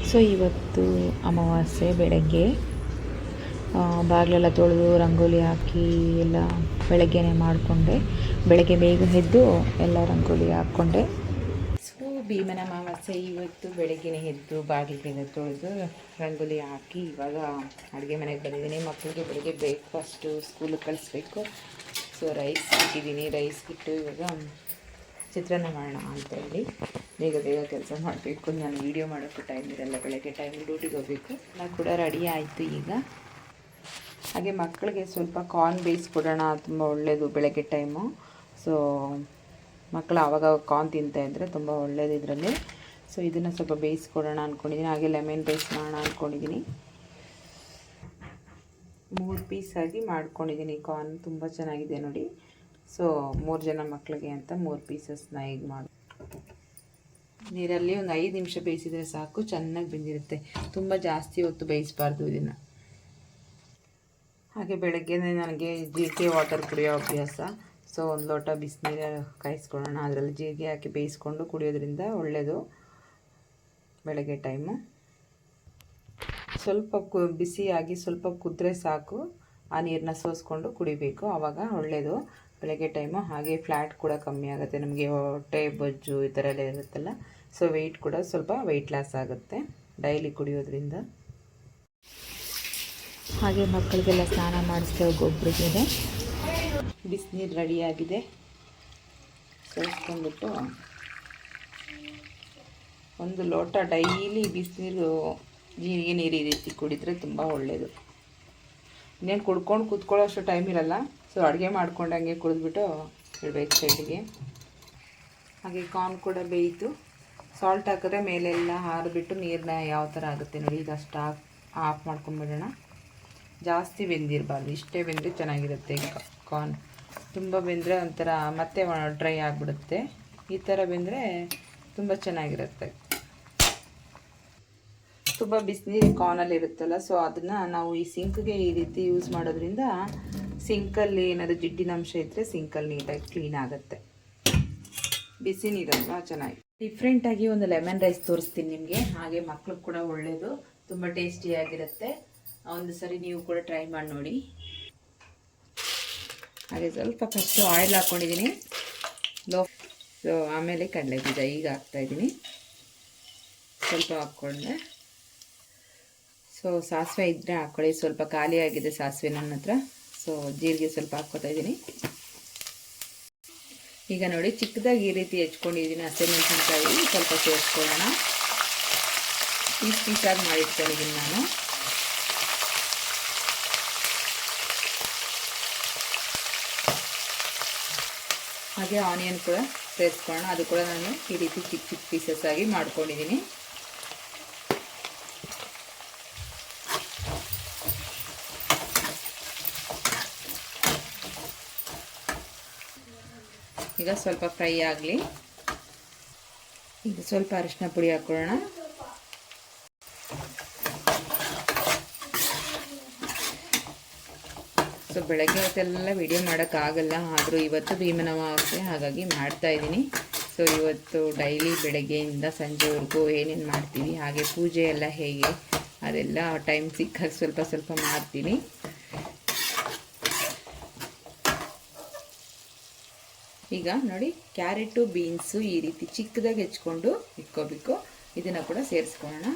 So ಇವತ್ತು ಅಮಾವಾಸ್ಯೆ ಬೆಳಗ್ಗೆ ಬಾಗಿಲೆಲ್ಲ ತೊಳೆದು ರಂಗೋಲಿ ಹಾಕಿ ಎಲ್ಲ ಬೆಳಗ್ಗೆನೇ ಮಾಡಿಕೊಂಡೆ. ಬೆಳಗ್ಗೆ ಬೇಗ ಎದ್ದು ಎಲ್ಲ ರಂಗೋಲಿ ಹಾಕ್ಕೊಂಡೆ. ಸೊ ಭೀಮನ ಅಮಾವಾಸ್ಯೆ ಇವತ್ತು ಬೆಳಗ್ಗೆನೇ ಎದ್ದು ಬಾಗಿಲಿಗೆಲ್ಲ ತೊಳೆದು ರಂಗೋಲಿ ಹಾಕಿ ಇವಾಗ ಅಡುಗೆ ಮನೆಗೆ ಬಂದಿದ್ದೀನಿ. ಮಕ್ಕಳಿಗೆ ಬೆಳಗ್ಗೆ ಬ್ರೇಕ್ಫಾಸ್ಟು ಸ್ಕೂಲಿಗೆ ಕಳಿಸ್ಬೇಕು. ಸೊ ರೈಸ್ ಇಟ್ಟಿದ್ದೀನಿ. ರೈಸ್ ಇಟ್ಟು ಇವಾಗ ಚಿತ್ರಾನ್ನ ಮಾಡೋಣ ಅಂತ ಹೇಳಿ ಬೇಗ ಬೇಗ ಕೆಲಸ ಮಾಡಬೇಕು. ನಾನು ವೀಡಿಯೋ ಮಾಡೋಕ್ಕೂ ಟೈಮ್ ಇರಲ್ಲ, ಬೆಳಗ್ಗೆ ಟೈಮಿಗೆ ಡ್ಯೂಟಿಗೆ ಹೋಗಬೇಕು. ನಾನು ಕೂಡ ರೆಡಿ ಆಯಿತು ಈಗ. ಹಾಗೆ ಮಕ್ಕಳಿಗೆ ಸ್ವಲ್ಪ ಕಾರ್ನ್ ಬೇಯಿಸ್ಕೊಡೋಣ, ತುಂಬ ಒಳ್ಳೆಯದು ಬೆಳಗ್ಗೆ ಟೈಮು. ಸೊ ಮಕ್ಕಳು ಆವಾಗ ಕಾರ್ನ್ ತಿಂತಾಯಿದ್ರೆ ತುಂಬ ಒಳ್ಳೆಯದು ಇದರಲ್ಲಿ. ಸೊ ಇದನ್ನು ಸ್ವಲ್ಪ ಬೇಯಿಸ್ಕೊಡೋಣ ಅಂದ್ಕೊಂಡಿದ್ದೀನಿ. ಹಾಗೆ ಲೆಮನ್ ರೈಸ್ ಮಾಡೋಣ ಅಂದ್ಕೊಂಡಿದ್ದೀನಿ. 3 ಪೀಸಾಗಿ ಮಾಡ್ಕೊಂಡಿದ್ದೀನಿ. ಕಾರ್ನ್ ತುಂಬ ಚೆನ್ನಾಗಿದೆ ನೋಡಿ. ಸೊ 3 ಜನ ಮಕ್ಕಳಿಗೆ ಅಂತ 3 ಪೀಸಸ್ನ ಈಗ ಮಾಡಿ ನೀರಲ್ಲಿ ಒಂದು 5 ನಿಮಿಷ ಬೇಯಿಸಿದರೆ ಸಾಕು, ಚೆನ್ನಾಗಿ ಬೆಂದಿರುತ್ತೆ. ತುಂಬ ಜಾಸ್ತಿ ಹೊತ್ತು ಬೇಯಿಸಬಾರ್ದು ಇದನ್ನು. ಹಾಗೆ ಬೆಳಗ್ಗೆ ನನಗೆ ಜೀರಿಗೆ ವಾಟರ್ ಕುಡಿಯೋ ಅಭ್ಯಾಸ. ಸೊ 1 ಲೋಟ ಬಿಸಿನೀರು ಕಾಯಿಸ್ಕೊಳ್ಳೋಣ, ಅದರಲ್ಲಿ ಜೀರಿಗೆ ಹಾಕಿ ಬೇಯಿಸ್ಕೊಂಡು ಕುಡಿಯೋದ್ರಿಂದ ಒಳ್ಳೆಯದು ಬೆಳಗ್ಗೆ ಟೈಮು. ಸ್ವಲ್ಪ ಬಿಸಿಯಾಗಿ ಸ್ವಲ್ಪ ಕುದ್ರೆ ಸಾಕು, ಆ ನೀರನ್ನ ಸೋಸ್ಕೊಂಡು ಕುಡಿಬೇಕು, ಆವಾಗ ಒಳ್ಳೆಯದು ಬೆಳಗ್ಗೆ ಟೈಮು. ಹಾಗೆ ಫ್ಲ್ಯಾಟ್ ಕೂಡ ಕಮ್ಮಿ ಆಗುತ್ತೆ ನಮಗೆ, ಹೊಟ್ಟೆ ಬೊಜ್ಜು ಈ ಥರ ಎಲ್ಲ ಇರುತ್ತಲ್ಲ. ಸೊ ವೆಯ್ಟ್ ಕೂಡ ಸ್ವಲ್ಪ ವೆಯ್ಟ್ ಲಾಸ್ ಆಗುತ್ತೆ ಡೈಲಿ ಕುಡಿಯೋದ್ರಿಂದ. ಹಾಗೆ ಮಕ್ಕಳಿಗೆಲ್ಲ ಸ್ನಾನ ಮಾಡಿಸ್ತೇವೆ. ಗೊಬ್ಬರಕ್ಕೆ ಬಿಸಿನೀರು ರೆಡಿಯಾಗಿದೆ. ಸೋಸ್ಕೊಂಡ್ಬಿಟ್ಟು 1 ಲೋಟ ಡೈಲಿ ಬಿಸಿನೀರು ಜೀರಿಗೆ ನೀರು ಈ ರೀತಿ ಕುಡಿದ್ರೆ ತುಂಬ ಒಳ್ಳೆಯದು. ಇನ್ನೇನು ಕುಡ್ಕೊಂಡು ಕೂತ್ಕೊಳ್ಳೋಷ್ಟು ಟೈಮ್ ಇರಲ್ಲ. ಸೊ ಅಡುಗೆ ಮಾಡ್ಕೊಂಡು ಹಂಗೆ ಕುಡಿದ್ಬಿಟ್ಟು ಇಡಬೇಕು ಸೈಡಿಗೆ. ಹಾಗೆ ಕಾರ್ನ್ ಕೂಡ ಬೇಯಿತು. ಸಾಲ್ಟ್ ಹಾಕಿದ್ರೆ ಮೇಲೆಲ್ಲ ಹಾರಿಬಿಟ್ಟು ನೀರನ್ನ ಯಾವ ಥರ ಆಗುತ್ತೆ ನೋಡಿ. ಇದಷ್ಟು ಆಫ್ ಮಾಡ್ಕೊಂಬಿಡೋಣ. ಜಾಸ್ತಿ ಬೆಂದಿರಬಾರ್ದು, ಇಷ್ಟೇ ಬೆಂದರೆ ಚೆನ್ನಾಗಿರುತ್ತೆ ಕಾರ್ನ್. ತುಂಬ ಬೆಂದರೆ ಒಂಥರ ಮತ್ತೆ ಡ್ರೈ ಆಗಿಬಿಡುತ್ತೆ. ಈ ಥರ ಬೆಂದರೆ ತುಂಬ ಚೆನ್ನಾಗಿರುತ್ತೆ. ತುಂಬ ಬಿಸಿನೀರು ಕಾರ್ನಲ್ಲಿ ಇರುತ್ತಲ್ಲ, ಸೊ ಅದನ್ನು ನಾವು ಈ ಸಿಂಕ್ಗೆ ಈ ರೀತಿ ಯೂಸ್ ಮಾಡೋದ್ರಿಂದ ಸಿಂಕಲ್ಲಿ ಏನಾದರೂ ಜಿಡ್ಡಿನ ಅಂಶ ಇದ್ದರೆ ಸಿಂಕಲ್ಲಿ ನೀಟಾಗಿ ಕ್ಲೀನ್ ಆಗುತ್ತೆ. ಬಿಸಿ ನೀರಲ್ವಾ ಚೆನ್ನಾಗಿ. ಡಿಫ್ರೆಂಟಾಗಿ ಒಂದು ಲೆಮನ್ ರೈಸ್ ತೋರಿಸ್ತೀನಿ ನಿಮಗೆ. ಹಾಗೆ ಮಕ್ಳಿಗೆ ಕೂಡ ಒಳ್ಳೆಯದು, ತುಂಬ ಟೇಸ್ಟಿಯಾಗಿರುತ್ತೆ. ಒಂದು ಸರಿ ನೀವು ಕೂಡ ಟ್ರೈ ಮಾಡಿ ನೋಡಿ. ಹಾಗೆ ಸ್ವಲ್ಪ ಫಸ್ಟು ಆಯಿಲ್ ಹಾಕ್ಕೊಂಡಿದ್ದೀನಿ ಸೊ ಆಮೇಲೆ ಕಡಲೆ ಬೀಜ ಈಗ ಹಾಕ್ತಾಯಿದ್ದೀನಿ. ಸ್ವಲ್ಪ ಹಾಕ್ಕೊಂಡೆ. ಸೊ ಸಾಸಿವೆ ಇದ್ದರೆ ಹಾಕ್ಕೊಳ್ಳಿ, ಸ್ವಲ್ಪ ಖಾಲಿಯಾಗಿದೆ ಸಾಸಿವೆ ನನ್ನ ಹತ್ರ. ಸೊ ಜೀರಿಗೆ ಸ್ವಲ್ಪ ಹಾಕ್ಕೊತಾ ಇದ್ದೀನಿ. ಈಗ ನೋಡಿ ಚಿಕ್ಕದಾಗಿ ಈ ರೀತಿ ಹೆಚ್ಕೊಂಡಿದ್ದೀನಿ. ಹಸಿಮೆಣಸಿನಕಾಯಿ ಸ್ವಲ್ಪ ಸೇರಿಸ್ಕೊಳ್ಳೋಣ. ಪೀಸಾಗಿ ಮಾಡಿಟ್ಕೊಂಡಿದ್ದೀನಿ ನಾನು. ಹಾಗೆ ಆನಿಯನ್ ಕೂಡ ಸೇರಿಸ್ಕೊಳ್ಳೋಣ. ಅದು ಕೂಡ ನಾನು ಈ ರೀತಿ ಚಿಕ್ಕ ಚಿಕ್ಕ ಪೀಸಸ್ ಆಗಿ ಮಾಡ್ಕೊಂಡಿದ್ದೀನಿ. ಈಗ ಸ್ವಲ್ಪ ಫ್ರೈ ಆಗಲಿ. ಈಗ ಸ್ವಲ್ಪ ಅರಿಶಿನ ಪುಡಿ ಹಾಕ್ಕೊಳ್ಳೋಣ. ಸೊ ಬೆಳಗ್ಗೆ ಹೊತ್ತೆಲ್ಲ ವಿಡಿಯೋ ಮಾಡೋಕ್ಕಾಗಲ್ಲ, ಆದರೂ ಇವತ್ತು ಭೀಮನ ಅಮಾವಾಸ್ಯೆ ಹಾಗಾಗಿ ಮಾಡ್ತಾಯಿದ್ದೀನಿ. ಸೊ ಇವತ್ತು ಡೈಲಿ ಬೆಳಗ್ಗೆಯಿಂದ ಸಂಜೆವರೆಗೂ ಏನೇನು ಮಾಡ್ತೀವಿ, ಹಾಗೆ ಪೂಜೆ ಎಲ್ಲ ಹೇಗೆ ಅದೆಲ್ಲ ಟೈಮ್ ಸಿಕ್ಕಾಗ ಸ್ವಲ್ಪ ಸ್ವಲ್ಪ ಮಾಡ್ತೀನಿ. ಈಗ ನೋಡಿ ಕ್ಯಾರೆಟು ಬೀನ್ಸು ಈ ರೀತಿ ಚಿಕ್ಕದಾಗಿ ಹೆಚ್ಕೊಂಡು ಇಟ್ಕೋಬೇಕು. ಇದನ್ನು ಕೂಡ ಸೇರಿಸ್ಕೊಳ್ಳೋಣ.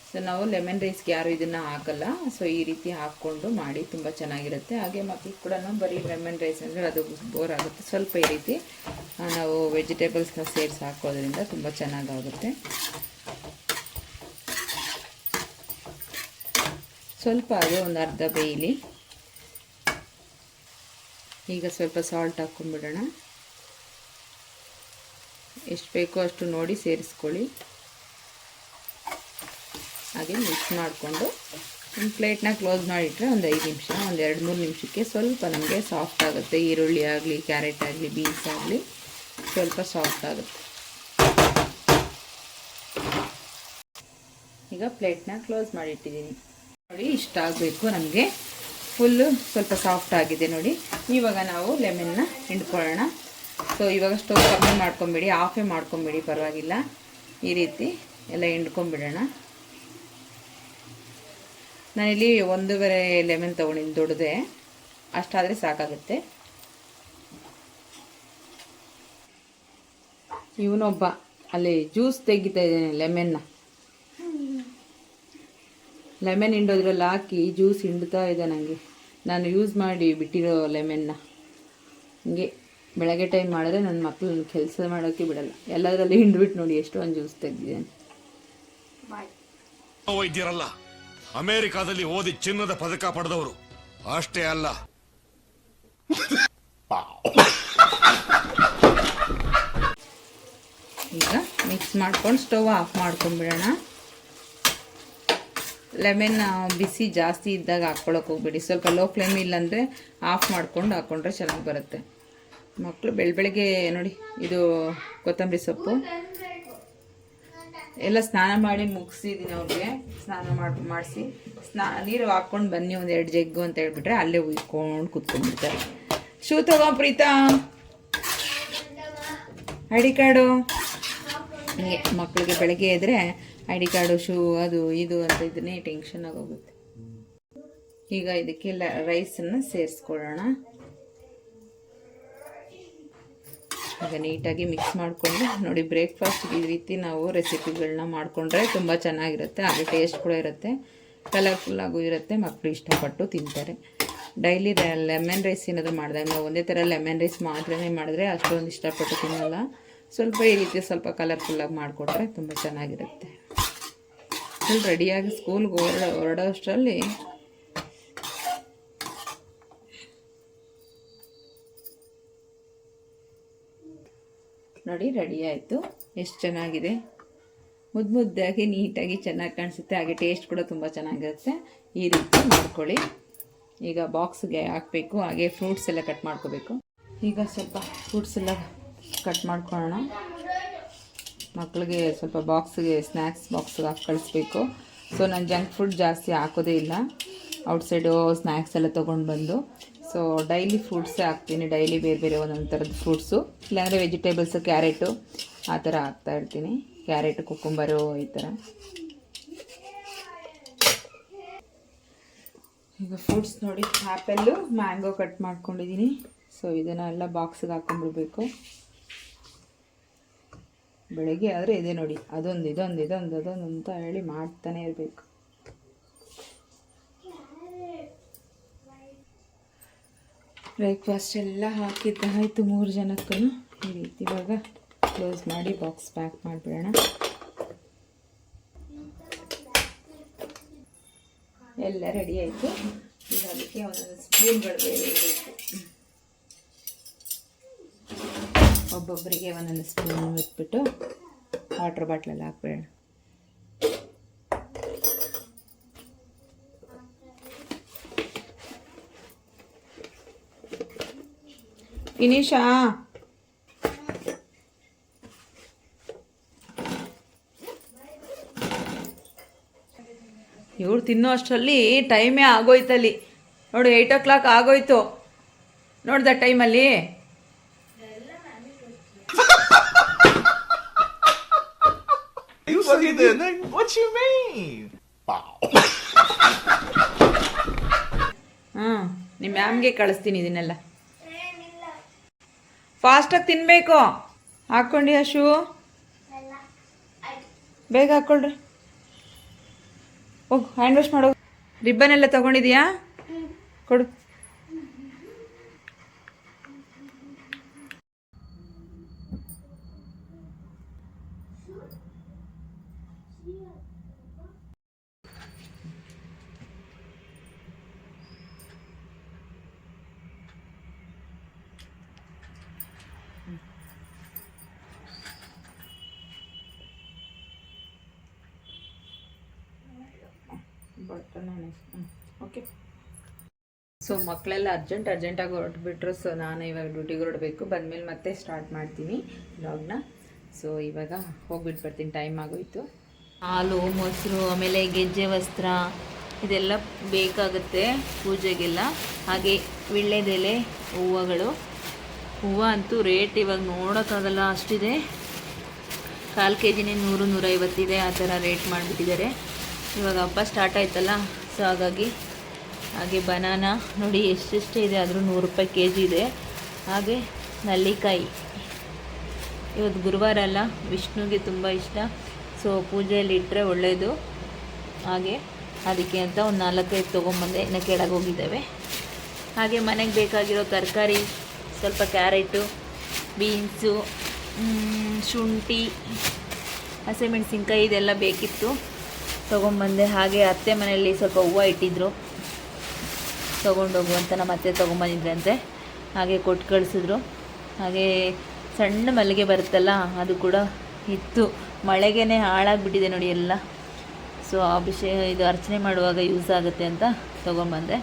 ಸೊ ನಾವು ಲೆಮನ್ ರೈಸ್ಗೆ ಯಾರು ಇದನ್ನು ಹಾಕಲ್ಲ. ಸೊ ಈ ರೀತಿ ಹಾಕ್ಕೊಂಡು ಮಾಡಿ ತುಂಬ ಚೆನ್ನಾಗಿರುತ್ತೆ. ಹಾಗೆ ಮಕ್ಕಳು ಕೂಡ ಬರೀ ಲೆಮನ್ ರೈಸ್ ಅಂದರೆ ಅದು ಬೋರ್ ಆಗುತ್ತೆ. ಸ್ವಲ್ಪ ಈ ರೀತಿ ನಾವು ವೆಜಿಟೇಬಲ್ಸ್ನ ಸೇರಿಸಿ ಹಾಕೋದ್ರಿಂದ ತುಂಬ ಚೆನ್ನಾಗಾಗುತ್ತೆ. ಸ್ವಲ್ಪ ಅದು ಒಂದು ಅರ್ಧ ಬೇಯಲಿ. ಈಗ ಸ್ವಲ್ಪ ಸಾಲ್ಟ್ ಹಾಕ್ಕೊಂಡ್ಬಿಡೋಣ. ಎಷ್ಟು ಬೇಕೋ ಅಷ್ಟು ನೋಡಿ ಸೇರಿಸ್ಕೊಳ್ಳಿ. ಹಾಗೆ ಮಿಕ್ಸ್ ಮಾಡಿಕೊಂಡು ಒಂದು ಪ್ಲೇಟ್ನ ಕ್ಲೋಸ್ ಮಾಡಿಟ್ರೆ ಒಂದು 5 ನಿಮಿಷ, ಒಂದು 2-3 ನಿಮಿಷಕ್ಕೆ ಸ್ವಲ್ಪ ನಮಗೆ ಸಾಫ್ಟ್ ಆಗುತ್ತೆ. ಈರುಳ್ಳಿ ಆಗಲಿ, ಕ್ಯಾರೆಟ್ ಆಗಲಿ, ಬೀನ್ಸ್ ಆಗಲಿ ಸ್ವಲ್ಪ ಸಾಫ್ಟ್ ಆಗುತ್ತೆ. ಈಗ ಪ್ಲೇಟ್ನ ಕ್ಲೋಸ್ ಮಾಡಿಟ್ಟಿದ್ದೀನಿ ನೋಡಿ. ಇಷ್ಟ ಆಗಬೇಕು ನಮಗೆ. ಫುಲ್ಲು ಸ್ವಲ್ಪ ಸಾಫ್ಟ್ ಆಗಿದೆ ನೋಡಿ. ಇವಾಗ ನಾವು ಲೆಮನ್ನ ಹಿಂಡ್ಕೊಳ್ಳೋಣ. ಸೊ ಇವಾಗ ಸ್ಟವ್ ಕಮ್ಮಿ ಮಾಡ್ಕೊಂಬಿಡಿ, ಆಫೇ ಮಾಡ್ಕೊಂಬಿಡಿ, ಪರವಾಗಿಲ್ಲ. ಈ ರೀತಿ ಎಲ್ಲ ಹಿಂಡ್ಕೊಂಬಿಡೋಣ. ನಾನಿಲ್ಲಿ 1.5 ಲೆಮನ್ ತೊಗೊಂಡಿದ್ದು ದೊಡ್ಡದೆ, ಅಷ್ಟಾದರೆ ಸಾಕಾಗುತ್ತೆ. ಇವನೊಬ್ಬ ಅಲ್ಲಿ ಜ್ಯೂಸ್ ತೆಗಿತಾ ಇದ್ದಾನೆ ಲೆಮನ್ ಹಿಂಡೋದ್ರಲ್ಲಿ ಹಾಕಿ ಜ್ಯೂಸ್ ಹಿಂಡ್ತಾ ಇದೆ. ನನಗೆ ನಾನು ಯೂಸ್ ಮಾಡಿ ಬಿಟ್ಟಿರೋ ಲೆಮನ್ನ ಹಿಂಗೆ ಬೆಳಗ್ಗೆ ಟೈಮ್ ಮಾಡಿದ್ರೆ ನನ್ನ ಮಕ್ಕಳು ಕೆಲಸ ಮಾಡೋಕ್ಕೆ ಬಿಡಲ್ಲ. ಎಲ್ಲದರಲ್ಲಿ ಹಿಂಡ್ಬಿಟ್ಟು ನೋಡಿ ಎಷ್ಟೊಂದು ಜ್ಯೂಸ್ ತೆಗ್ದಿದ್ದೇನೆ. ವೈದ್ಯರಲ್ಲ, ಅಮೆರಿಕಾದಲ್ಲಿ ಓದಿ ಚಿನ್ನದ ಪದಕ ಪಡೆದವರು ಅಷ್ಟೇ ಅಲ್ಲ. ಈಗ ಮಿಕ್ಸ್ ಮಾಡ್ಕೊಂಡು ಸ್ಟವ್ ಆಫ್ ಮಾಡ್ಕೊಂಡ್ಬಿಡೋಣ. ಲೆಮನ್ ಬಿಸಿ ಜಾಸ್ತಿ ಇದ್ದಾಗ ಹಾಕ್ಕೊಳಕ್ಕೆ ಹೋಗ್ಬೇಡಿ, ಸ್ವಲ್ಪ ಲೋ ಫ್ಲೇಮ್ ಇಲ್ಲಾಂದರೆ ಆಫ್ ಮಾಡ್ಕೊಂಡು ಹಾಕ್ಕೊಂಡ್ರೆ ಚೆನ್ನಾಗಿ ಬರುತ್ತೆ. ಮಕ್ಕಳು ಬೆಳಗ್ಗೆ ನೋಡಿ, ಇದು ಕೊತ್ತಂಬರಿ ಸೊಪ್ಪು ಎಲ್ಲ ಸ್ನಾನ ಮಾಡಿ ಮುಗಿಸಿದ್ದೀನಿ. ಅವ್ರಿಗೆ ಸ್ನಾನ ಮಾಡಿಸಿ ನೀರು ಹಾಕ್ಕೊಂಡು ಬನ್ನಿ 1-2 ಜಗ್ಗು ಅಂತ ಹೇಳ್ಬಿಟ್ರೆ ಅಲ್ಲೇ ಉಯ್ಕೊಂಡು ಕೂತ್ಕೊಂಡ್ಬಿಡ್ತಾರೆ. ಶೂ ತಗೋ ಪ್ರೀತಾ, ಐ ಡಿ ಕಾರ್ಡು. ಹಿಂಗೆ ಮಕ್ಕಳಿಗೆ ಬೆಳಗ್ಗೆ ಇದ್ದರೆ ಐ ಡಿ ಕಾರ್ಡು, ಶೂ, ಅದು ಇದು ಅಂತ ಇದನ್ನೇ ಟೆನ್ಷನ್ ಆಗೋಗುತ್ತೆ. ಈಗ ಇದಕ್ಕೆಲ್ಲ ರೈಸನ್ನು ಸೇರಿಸ್ಕೊಳ್ಳೋಣ. ಈಗ ನೀಟಾಗಿ ಮಿಕ್ಸ್ ಮಾಡಿಕೊಂಡು ನೋಡಿ, ಬ್ರೇಕ್ಫಾಸ್ಟ್ಗೆ ಈ ರೀತಿ ನಾವು ರೆಸಿಪಿಗಳನ್ನ ಮಾಡಿಕೊಂಡ್ರೆ ತುಂಬ ಚೆನ್ನಾಗಿರುತ್ತೆ. ಹಾಗೆ ಟೇಸ್ಟ್ ಕೂಡ ಇರುತ್ತೆ, ಕಲರ್ಫುಲ್ಲಾಗೂ ಇರುತ್ತೆ, ಮಕ್ಕಳು ಇಷ್ಟಪಟ್ಟು ತಿಂತಾರೆ. ಡೈಲಿ ಲೆಮನ್ ರೈಸ್ ಏನಾದರೂ ಮಾಡಿದಾಗ ನಾವು ಒಂದೇ ಥರ ಲೆಮನ್ ರೈಸ್ ಮಾತ್ರನೇ ಮಾಡಿದ್ರೆ ಅಷ್ಟೊಂದು ಇಷ್ಟಪಟ್ಟು ತಿನ್ನಲ್ಲ. ಸ್ವಲ್ಪ ಈ ರೀತಿ ಸ್ವಲ್ಪ ಕಲರ್ಫುಲ್ಲಾಗಿ ಮಾಡಿಕೊಟ್ರೆ ತುಂಬ ಚೆನ್ನಾಗಿರುತ್ತೆ. ಫುಲ್ ರೆಡಿಯಾಗಿ ಸ್ಕೂಲ್ಗೆ ಹೊರಡೋಷ್ಟರಲ್ಲಿ ನೋಡಿ ರೆಡಿ ಆಯಿತು. ಎಷ್ಟು ಚೆನ್ನಾಗಿದೆ, ಮುದ್ದಾಗಿ ನೀಟಾಗಿ ಚೆನ್ನಾಗಿ ಕಾಣಿಸುತ್ತೆ. ಹಾಗೆ ಟೇಸ್ಟ್ ಕೂಡ ತುಂಬ ಚೆನ್ನಾಗಿರುತ್ತೆ. ಈ ರೀತಿ ಮಾಡ್ಕೊಳ್ಳಿ. ಈಗ ಬಾಕ್ಸ್ಗೆ ಹಾಕಬೇಕು. ಹಾಗೆ ಫ್ರೂಟ್ಸ್ ಎಲ್ಲ ಕಟ್ ಮಾಡ್ಕೋಬೇಕು. ಈಗ ಸ್ವಲ್ಪ ಫ್ರೂಟ್ಸ್ ಎಲ್ಲ ಕಟ್ ಮಾಡ್ಕೊಳ್ಳೋಣ. ಮಕ್ಕಳಿಗೆ ಸ್ವಲ್ಪ ಬಾಕ್ಸ್ಗೆ ಸ್ನ್ಯಾಕ್ಸ್ ಬಾಕ್ಸ್ಗೆ ಹಾಕಿ ಕಳಿಸ್ಬೇಕು. ಸೊ ನಾನು ಜಂಕ್ ಫುಡ್ ಜಾಸ್ತಿ ಹಾಕೋದೇ ಇಲ್ಲ, ಔಟ್ಸೈಡು ಸ್ನ್ಯಾಕ್ಸ್ ಎಲ್ಲ ತೊಗೊಂಡು ಬಂದು. ಸೊ ಡೈಲಿ ಫ್ರೂಟ್ಸೇ ಹಾಕ್ತೀನಿ. ಡೈಲಿ ಬೇರೆ ಬೇರೆ ಒಂದೊಂದು ಥರದ ಫ್ರೂಟ್ಸು, ಇಲ್ಲಾಂದರೆ ವೆಜಿಟೇಬಲ್ಸು, ಕ್ಯಾರೆಟು ಆ ಥರ ಹಾಕ್ತಾಯಿರ್ತೀನಿ. ಕ್ಯಾರೆಟ್, ಕುಕ್ಕುಂಬರು ಈ ಥರ. ಈಗ ಫ್ರೂಟ್ಸ್ ನೋಡಿ, ಆ್ಯಪಲ್ಲು, ಮ್ಯಾಂಗೋ ಕಟ್ ಮಾಡ್ಕೊಂಡಿದ್ದೀನಿ. ಸೊ ಇದನ್ನೆಲ್ಲ ಬಾಕ್ಸಿಗೆ ಹಾಕ್ಕೊಂಡ್ಬಿಡ್ಬೇಕು. ಬೆಳಗ್ಗೆ ಆದರೆ ಇದೆ ನೋಡಿ, ಅದೊಂದು ಅಂತ ಹೇಳಿ ಮಾಡ್ತಾನೆ ಇರಬೇಕು. ಬ್ರೇಕ್ಫಾಸ್ಟ್ ಎಲ್ಲ ಹಾಕಿದ್ದಾಯಿತು 3 ಜನಕ್ಕೂ. ಈ ರೀತಿ ಇವಾಗ ಕ್ಲೋಸ್ ಮಾಡಿ ಬಾಕ್ಸ್ ಪ್ಯಾಕ್ ಮಾಡಿಬಿಡೋಣ. ಎಲ್ಲ ರೆಡಿ ಆಯಿತು. ಈಗ ಅದಕ್ಕೆ ಒಂದೊಂದು ಸ್ಪೂನ್ಗಳು ಬೇರೆ ಇರಬೇಕು. ಒಬ್ಬೊಬ್ಬರಿಗೆ ಒಂದೊಂದು ಸ್ಪೂನ್ ಇಟ್ಬಿಟ್ಟು ವಾಟರ್ ಬಾಟ್ಲಲ್ಲಿ ಹಾಕ್ಬೇಡ. ಫಿನಿಶಾ? ಇವ್ರು ತಿನ್ನೋ ಅಷ್ಟರಲ್ಲಿ ಟೈಮೇ ಆಗೋಯ್ತಲ್ಲಿ ನೋಡು. 8 o'clock ಆಗೋಯ್ತು ನೋಡ್ದ ಟೈಮಲ್ಲಿ. ನಿಮ್ಮ ಮ್ಯಾಮ್ಗೆ ಕಳಿಸ್ತೀನಿ ಇದನ್ನೆಲ್ಲ. ಫಾಸ್ಟಾಗಿ ತಿನ್ನಬೇಕು. ಹಾಕ್ಕೊಂಡು ಶೂ ಬೇಗ ಹಾಕ್ಕೊಳ್ರಿ. ಹೋಗು ಹ್ಯಾಂಡ್ ವಾಶ್ ಮಾಡೋ. ರಿಬ್ಬನ್ ಎಲ್ಲ ತೊಗೊಂಡಿದ್ಯಾ? ಕೊಡು. ಓಕೆ. ಸೊ ಮಕ್ಕಳೆಲ್ಲ ಅರ್ಜೆಂಟಾಗಿ ಹೊರಟ್ಬಿಟ್ರು. ಸೊ ನಾನು ಇವಾಗ ಡ್ಯೂಟಿಗೆ ಹೊರಡಬೇಕು. ಬಂದಮೇಲೆ ಮತ್ತೆ ಸ್ಟಾರ್ಟ್ ಮಾಡ್ತೀನಿ ವ್ಲಾಗ್ನ. ಸೊ ಇವಾಗ ಹೋಗ್ಬಿಟ್ಟು ಬರ್ತೀನಿ, ಟೈಮ್ ಆಗೋಯ್ತು. ಹಾಲು, ಮೊಸರು, ಆಮೇಲೆ ಗೆಜ್ಜೆ ವಸ್ತ್ರ ಇದೆಲ್ಲ ಬೇಕಾಗುತ್ತೆ ಪೂಜೆಗೆಲ್ಲ. ಹಾಗೆ ವೀಳ್ಯದೆಲೆ, ಹೂವುಗಳು. ಹೂವು ಅಂತೂ ರೇಟ್ ಇವಾಗ ನೋಡೋಕ್ಕಾಗಲ್ಲ, ಅಷ್ಟಿದೆ. 1/4 kg 100-150 ಇದೆ. ಆ ಥರ ರೇಟ್ ಮಾಡಿಬಿಟ್ಟಿದ್ದಾರೆ. ಇವಾಗ ಹಬ್ಬ ಸ್ಟಾರ್ಟ್ ಆಯ್ತಲ್ಲ, ಸೊ ಹಾಗೆ ಬನಾನಾ ನೋಡಿ ಎಷ್ಟೆಷ್ಟೇ ಇದೆ, ಆದರೂ 100 ರೂಪಾಯಿ kg ಇದೆ. ಹಾಗೆ ನಲ್ಲಿಕಾಯಿ, ಇವತ್ತು ಗುರುವಾರ ಅಲ್ಲ, ವಿಷ್ಣುಗೆ ತುಂಬ ಇಷ್ಟ, ಸೊ ಪೂಜೆಯಲ್ಲಿ ಇಟ್ಟರೆ ಒಳ್ಳೆಯದು. ಹಾಗೆ ಅದಕ್ಕೆ ಅಂತ ಒಂದು 4-5 ತೊಗೊಂಬಂದೆ, ಇನ್ನು ಕೆಳಗೆ ಹೋಗಿದ್ದಾವೆ. ಹಾಗೆ ಮನೆಗೆ ಬೇಕಾಗಿರೋ ತರಕಾರಿ, ಸ್ವಲ್ಪ ಕ್ಯಾರೆಟು, ಬೀನ್ಸು, ಶುಂಠಿ, ಹಸಿಮೆಣಸಿನ್ಕಾಯಿ ಇದೆಲ್ಲ ಬೇಕಿತ್ತು, ತೊಗೊಂಬಂದೆ. ಹಾಗೆ ಅತ್ತೆ ಮನೆಯಲ್ಲಿ ಸ್ವಲ್ಪ ಹೂವು ಇಟ್ಟಿದ್ರು, ತೊಗೊಂಡೋಗು ಅಂತ ನಮ್ಮ ಅತ್ತೆ ತೊಗೊಂಬಂದಿದ್ರಂತೆ, ಹಾಗೆ ಕೊಟ್ಟು ಕಳಿಸಿದ್ರು. ಹಾಗೆ ಸಣ್ಣ ಮಲ್ಲಿಗೆ ಬರುತ್ತಲ್ಲ, ಅದು ಕೂಡ ಇತ್ತು, ಮಳೆಗೇ ಹಾಳಾಗಿಬಿಟ್ಟಿದೆ ನೋಡಿ ಎಲ್ಲ. ಸೊ ಇದು ಅರ್ಚನೆ ಮಾಡುವಾಗ ಯೂಸ್ ಆಗುತ್ತೆ ಅಂತ ತೊಗೊಂಬಂದೆ.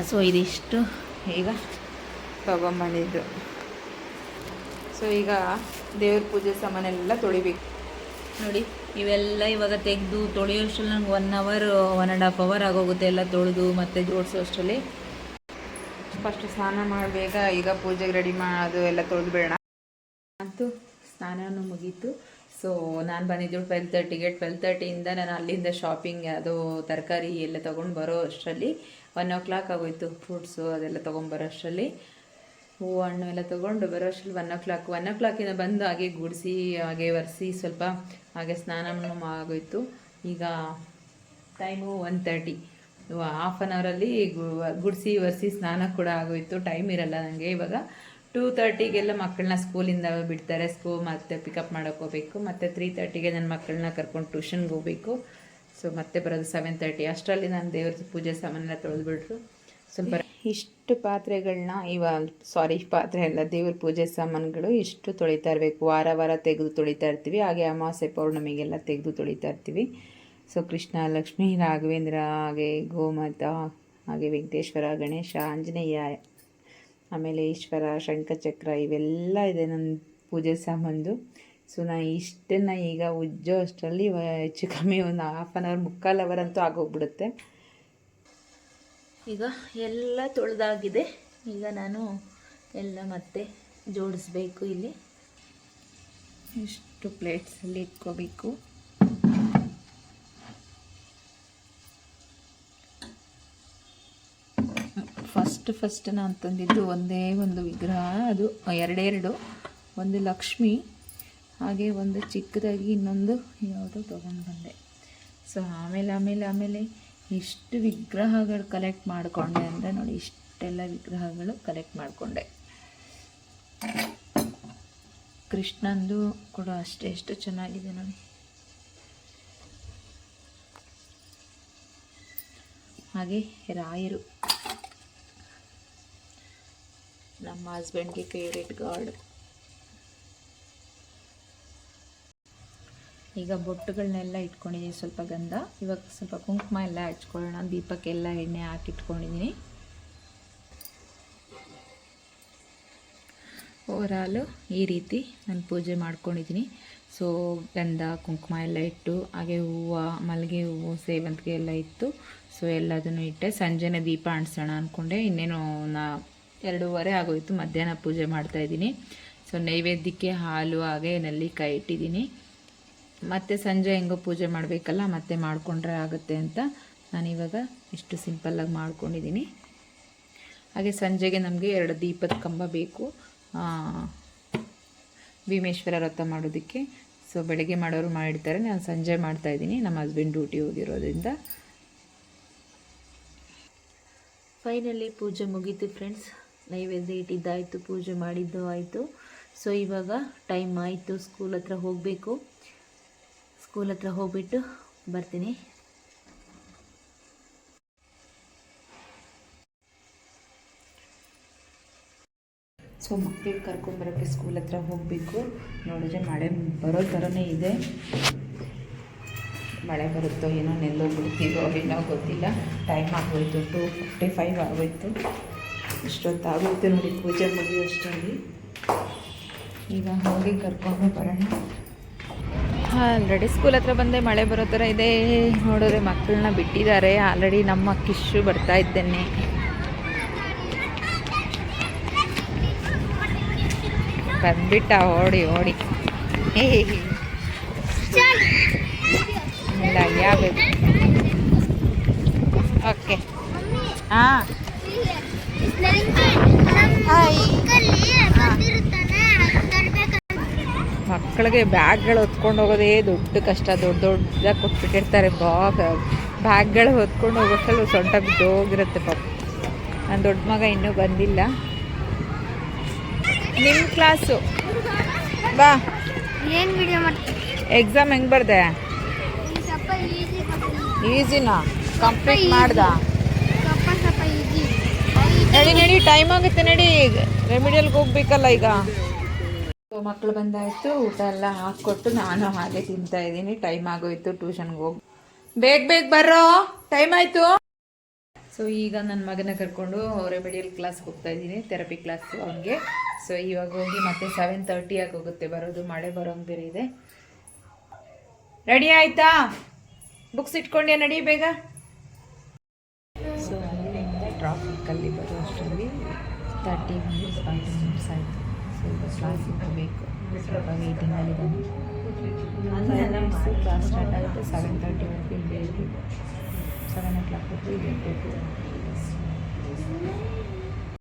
ಸೊ ಇದಿಷ್ಟು ಈಗ ತೊಗೊಂಬಂದಿದ್ದು. ಸೊ ಈಗ ದೇವ್ರ ಪೂಜೆ ಸಾಮಾನೆಲ್ಲ ತೊಳಿಬೇಕು ನೋಡಿ. ಇವೆಲ್ಲ ಇವಾಗ ತೆಗೆದು ತೊಳೆಯೋಷ್ಟರಲ್ಲಿ ನಂಗೆ 1 ಅವರ್ 1.5 ಅವರ್ ಆಗೋಗುತ್ತೆ ಎಲ್ಲ ತೊಳೆದು ಮತ್ತು ಜೋಡಿಸೋ ಅಷ್ಟರಲ್ಲಿ. ಫಸ್ಟ್ ಸ್ನಾನ ಮಾಡಬೇಕ, ಈಗ ಪೂಜೆಗೆ ರೆಡಿ ಮಾಡೋದು ಎಲ್ಲ ತೊಳೆದು ಬಿಡೋಣ ಅಂತೂ. ಸ್ನಾನನೂ ಮುಗೀತು. ಸೊ ನಾನು ಬಂದಿದ್ದು 12:30ಗೆ. 12:30ಇಂದ ನಾನು ಅಲ್ಲಿಂದ ಶಾಪಿಂಗ್ ಅದು ತರಕಾರಿ ಎಲ್ಲ ತೊಗೊಂಡು ಬರೋ ಅಷ್ಟರಲ್ಲಿ 1 o'clock ಆಗೋಯ್ತು. ಫ್ರೂಟ್ಸು ಅದೆಲ್ಲ ತೊಗೊಂಬರೋ ಅಷ್ಟರಲ್ಲಿ, ಹೂವು ಹಣ್ಣು ಎಲ್ಲ ತೊಗೊಂಡು ಬರೋ ಅಷ್ಟರಲ್ಲಿ 1 o'clock. 1 o'clocಕಿಂದ ಬಂದು ಹಾಗೆ ಗುಡಿಸಿ ಹಾಗೆ ಒರೆಸಿ ಸ್ವಲ್ಪ ಹಾಗೆ ಸ್ನಾನನೂ ಆಗೋಯ್ತು. ಈಗ ಟೈಮು 1:30, ಹಾಫ್ ಆನ್ ಅವರಲ್ಲಿ ಗುಡಿಸಿ ಒರೆಸಿ ಸ್ನಾನ ಕೂಡ ಆಗೋಯ್ತು. ಟೈಮ್ ಇರಲ್ಲ ನನಗೆ ಇವಾಗ. 2:30ಗೆಲ್ಲ ಮಕ್ಕಳನ್ನ ಸ್ಕೂಲಿಂದ ಬಿಡ್ತಾರೆ, ಮತ್ತೆ ಪಿಕಪ್ ಮಾಡೋಕೆ ಹೋಗಬೇಕು. ಮತ್ತು 3:30ಗೆ ನನ್ನ ಮಕ್ಕಳನ್ನ ಕರ್ಕೊಂಡು ಟ್ಯೂಷನ್ಗೆ ಹೋಗಬೇಕು. ಸೊ ಮತ್ತೆ ಬರೋದು 7:30. ಅಷ್ಟರಲ್ಲಿ ನಾನು ದೇವ್ರ ಪೂಜೆ ಸಾಮಾನೆಲ್ಲ ತೊಳೆದ್ಬಿಟ್ರು. ಸ್ವಲ್ಪ ಇಷ್ಟು ಪಾತ್ರೆಗಳನ್ನ ಪಾತ್ರೆ ಎಲ್ಲ ದೇವ್ರ ಪೂಜೆ ಸಾಮಾನುಗಳು ಇಷ್ಟು ತೊಳಿತಾ ಇರಬೇಕು. ವಾರ ತೆಗೆದು ತೊಳಿತಾ ಇರ್ತೀವಿ. ಹಾಗೆ ಅಮಾವಾಸ್ಯೆ ಪೌರ್ಣಮಿಗೆಲ್ಲ ತೆಗೆದು ತೊಳಿತಾ ಇರ್ತೀವಿ. ಸೊ ಕೃಷ್ಣ, ಲಕ್ಷ್ಮೀ, ರಾಘವೇಂದ್ರ, ಹಾಗೆ ಗೋಮಾತಾ, ಹಾಗೆ ವೆಂಕಟೇಶ್ವರ, ಗಣೇಶ, ಆಂಜನೇಯ, ಆಮೇಲೆ ಈಶ್ವರ, ಶಂಖಚಕ್ರ ಇವೆಲ್ಲ ಇದೆ ನನ್ನ ಪೂಜೆ ಸಾಮಾನು. ಸೊ ನಾನು ಇಷ್ಟನ್ನು ಈಗ ಉಜ್ಜೋ ಅಷ್ಟರಲ್ಲಿ ಹೆಚ್ಚು ಕಮ್ಮಿ ಒಂದು ಹಾಫ್ ಆನ್ ಅವರ್ 3/4 ಅವರ್ ಅಂತೂ ಆಗೋಗ್ಬಿಡುತ್ತೆ. ಈಗ ಎಲ್ಲ ತೊಳೆದಾಗಿದೆ. ಈಗ ನಾನು ಎಲ್ಲ ಮತ್ತೆ ಜೋಡಿಸ್ಬೇಕು. ಇಲ್ಲಿ ಇಷ್ಟು ಪ್ಲೇಟ್ಸಲ್ಲಿ ಇಟ್ಕೋಬೇಕು. ಫಸ್ಟ್ ನಾನು ತಂದಿದ್ದು ಒಂದೇ ಒಂದು ವಿಗ್ರಹ, ಅದು 2 ಒಂದು ಲಕ್ಷ್ಮಿ, ಹಾಗೆ ಒಂದು ಚಿಕ್ಕದಾಗಿ ಇನ್ನೊಂದು ಯಾವುದೋ ತೊಗೊಂಡು ಬಂದೆ. ಸೊ ಆಮೇಲೆ ಇಷ್ಟು ವಿಗ್ರಹಗಳು ಕಲೆಕ್ಟ್ ಮಾಡಿಕೊಂಡೆ ಅಂದರೆ ನೋಡಿ, ಇಷ್ಟೆಲ್ಲ ವಿಗ್ರಹಗಳು ಕಲೆಕ್ಟ್ ಮಾಡಿಕೊಂಡೆ. ಕೃಷ್ಣಂದು ಕೂಡ ಅಷ್ಟೇ ಎಷ್ಟು ಚೆನ್ನಾಗಿದೆ ನೋಡಿ. ಹಾಗೆ ರಾಯರು, ನಮ್ಮ ಹಸ್ಬೆಂಡ್ಗೆ ಫೇವ್ರೇಟ್ ಗಾಡ್. ಈಗ ಬೊಟ್ಟುಗಳನ್ನೆಲ್ಲ ಇಟ್ಕೊಂಡಿದ್ದೀನಿ, ಸ್ವಲ್ಪ ಗಂಧ. ಇವಾಗ ಸ್ವಲ್ಪ ಕುಂಕುಮ ಎಲ್ಲ ಹಚ್ಕೊಳ್ಳೋಣ. ದೀಪಕ್ಕೆಲ್ಲ ಎಣ್ಣೆ ಹಾಕಿಟ್ಕೊಂಡಿದ್ದೀನಿ. ಓವರಾಲು ಈ ರೀತಿ ನಾನು ಪೂಜೆ ಮಾಡ್ಕೊಂಡಿದ್ದೀನಿ. ಸೊ ಗಂಧ ಕುಂಕುಮ ಎಲ್ಲ ಇಟ್ಟು, ಹಾಗೆ ಹೂವು, ಮಲ್ಲಿಗೆ ಹೂವು, ಸೇವಂತಿಗೆ ಎಲ್ಲ ಇತ್ತು. ಸೊ ಎಲ್ಲದನ್ನು ಇಟ್ಟೆ. ಸಂಜೆನೇ ದೀಪ ಅಂಟಿಸೋಣ ಅಂದ್ಕೊಂಡೆ. ಇನ್ನೇನು 2:30 ಆಗೋಯಿತು. ಮಧ್ಯಾಹ್ನ ಪೂಜೆ ಮಾಡ್ತಾಯಿದ್ದೀನಿ. ಸೊ ನೈವೇದ್ಯಕ್ಕೆ ಹಾಲು ಹಾಗೆ ನೆಲ್ಲಿಕಾಯಿ ಇಟ್ಟಿದ್ದೀನಿ. ಮತ್ತು ಸಂಜೆ ಹೆಂಗೋ ಪೂಜೆ ಮಾಡಬೇಕಲ್ಲ, ಮತ್ತೆ ಮಾಡಿಕೊಂಡ್ರೆ ಆಗುತ್ತೆ ಅಂತ ನಾನಿವಾಗ ಇಷ್ಟು ಸಿಂಪಲ್ಲಾಗಿ ಮಾಡ್ಕೊಂಡಿದ್ದೀನಿ. ಹಾಗೆ ಸಂಜೆಗೆ ನಮಗೆ 2 ದೀಪದ ಕಂಬ ಬೇಕು ಭೀಮೇಶ್ವರ ವ್ರತ ಮಾಡೋದಕ್ಕೆ. ಸೊ ಬೆಳಗ್ಗೆ ಮಾಡೋರು ಮಾಡಿರ್ತಾರೆ, ನಾನು ಸಂಜೆ ಮಾಡ್ತಾಯಿದ್ದೀನಿ, ನಮ್ಮ ಹಸ್ಬೆಂಡ್ ಡ್ಯೂಟಿ ಹೋಗಿರೋದ್ರಿಂದ. ಫೈನಲಿ ಪೂಜೆ ಮುಗೀತು ಫ್ರೆಂಡ್ಸ್. ನೈವೇದ್ಯ ಇಟ್ಟಿದ್ದಾಯಿತು, ಪೂಜೆ ಮಾಡಿದ್ದು ಆಯಿತು. ಸೊ ಇವಾಗ ಟೈಮ್ ಆಯಿತು, ಸ್ಕೂಲ್ ಹತ್ರ ಹೋಗಬೇಕು. ಸ್ಕೂಲ್ ಹತ್ರ ಹೋಗ್ಬಿಟ್ಟು ಬರ್ತೀನಿ. ಸೊ ಮಕ್ಕಳು ಕರ್ಕೊಂಬರೋಕ್ಕೆ ಸ್ಕೂಲ್ ಹತ್ರ ಹೋಗಬೇಕು. ನೋಡಿದ್ರೆ ಮಳೆ ಬರೋ ಥರನೇ ಇದೆ. ಮಳೆ ಬರುತ್ತೋ ಏನೋ, ನೆಲ್ಲೋಗ್ಬಿಡ್ತೀವೋ ಏನೋ ಗೊತ್ತಿಲ್ಲ. ಟೈಮ್ ಆಗೋಯ್ತು, 2:55 ಆಗೋಯ್ತು. ಇಷ್ಟೊತ್ತಾಗುತ್ತೆ ನೋಡಿ ಪೂಜೆ ಮುಗಿಯೋಷ್ಟರಲ್ಲಿ. ಈಗ ಹೋಗಿ ಕರ್ಕೊಂಡು ಬರೋಣ. ಆಲ್ರೆಡಿ ಸ್ಕೂಲ್ ಹತ್ರ ಬಂದೆ. ಮಳೆ ಬರೋ ಥರ ಇದೆ. ನೋಡಿದ್ರೆ ಮಕ್ಕಳನ್ನ ಬಿಟ್ಟಿದ್ದಾರೆ. ಆಲ್ರೆಡಿ ನಮ್ಮ ಕಿಶು ಬರ್ತಾ ಇದ್ದೇನೆ. ಬಂದ್ಬಿಟ್ಟ ಓಡಿ ಇಲ್ಲ ಯಾವುದು ಓಕೆ ಹಾಂ ಮಕ್ಕಳಿಗೆ ಬ್ಯಾಗ್ಗಳು ಹೊತ್ಕೊಂಡು ಹೋಗೋದೇ ದೊಡ್ಡ ಕಷ್ಟ. ದೊಡ್ಡದಾಗಿ ಕೊಟ್ಬಿಟ್ಟಿರ್ತಾರೆ ಬ್ಯಾಗ್ಗಳು ಹೊತ್ಕೊಂಡು ಹೋಗೋಷ್ಟಲ್ಲ ಸೊಂಟ ಬಿದ್ದೋಗಿರುತ್ತೆ ಪಾಪ. ನನ್ನ ದೊಡ್ಡ ಮಗ ಇನ್ನೂ ಬಂದಿಲ್ಲ. ನಿಮ್ಮ ಕ್ಲಾಸು ಬಾ. ಏನು ವಿಡಿಯೋ ಮಾಡ್ತೀನಿ? ಎಕ್ಸಾಮ್ ಹೆಂಗೆ ಬರ್ದೆ? ಈಸಿನಾ? ಕಂಪ್ಲೀಟ್ ಮಾಡ್ದ? ನಡಿ ಟೈಮ್ ಆಗುತ್ತೆ, ನಡಿ ರೆಮಿಡಿಯಲ್ಗೆ ಹೋಗ್ಬೇಕಲ್ಲ ಈಗ. ಮಕ್ಕಳು ಬಂದಾಯಿತು, ಊಟ ಎಲ್ಲ ಹಾಕ್ಕೊಟ್ಟು ನಾನು ಹಾಗೆ ತಿಂತಾ ಇದ್ದೀನಿ. ಟೈಮ್ ಆಗೋಯ್ತು ಟ್ಯೂಷನ್ಗೆ ಹೋಗಿ. ಬೇಗ ಬರೋ, ಟೈಮ್ ಆಯಿತು. ಸೊ ಈಗ ನನ್ನ ಮಗನ ಕರ್ಕೊಂಡು ರೆಮಿಡಿಯಲ್ ಕ್ಲಾಸ್ಗೆ ಹೋಗ್ತಾ ಇದ್ದೀನಿ, ಥೆರಪಿ ಕ್ಲಾಸು ಅವನಿಗೆ. ಸೊ ಇವಾಗ ಹೋಗಿ ಮತ್ತೆ 7:30 ಆಗಿ ಹೋಗುತ್ತೆ ಬರೋದು. ಮಳೆ ಬರೋಂಗೆ ಬೇರೆ ಇದೆ. ರೆಡಿ ಆಯಿತಾ? ಬುಕ್ಸ್ ಇಟ್ಕೊಂಡೆ, ನಡಿ ಬೇಗ. ಸೊ ಅಲ್ಲಿಂದ ಟ್ರಾಫಿಕ್ಕಲ್ಲಿ ಬರೋ ಅಷ್ಟರಲ್ಲಿ 30 ಮಿನಿಟ್ಸ್ 40 ಮಿನಿಟ್ಸ್ ಆಯಿತು. ಸೊ ಈಗ ಕ್ಲಾಸಿಗೆ ಹೋಗಬೇಕು. ಸ್ವಲ್ಪ ವೇಟಿಂಗಲ್ಲಿ ಬಂದು 5 ಮಿನಿಟ್ಸು ಕ್ಲಾಸ್ ಸ್ಟಾರ್ಟ್ ಆಗುತ್ತೆ. 7:30ವರೆಗೂ ಇಲ್ಲಿ ಇರಬೇಕು. 7 o'clock ಇಲ್ಲಿ ಇರಬೇಕು.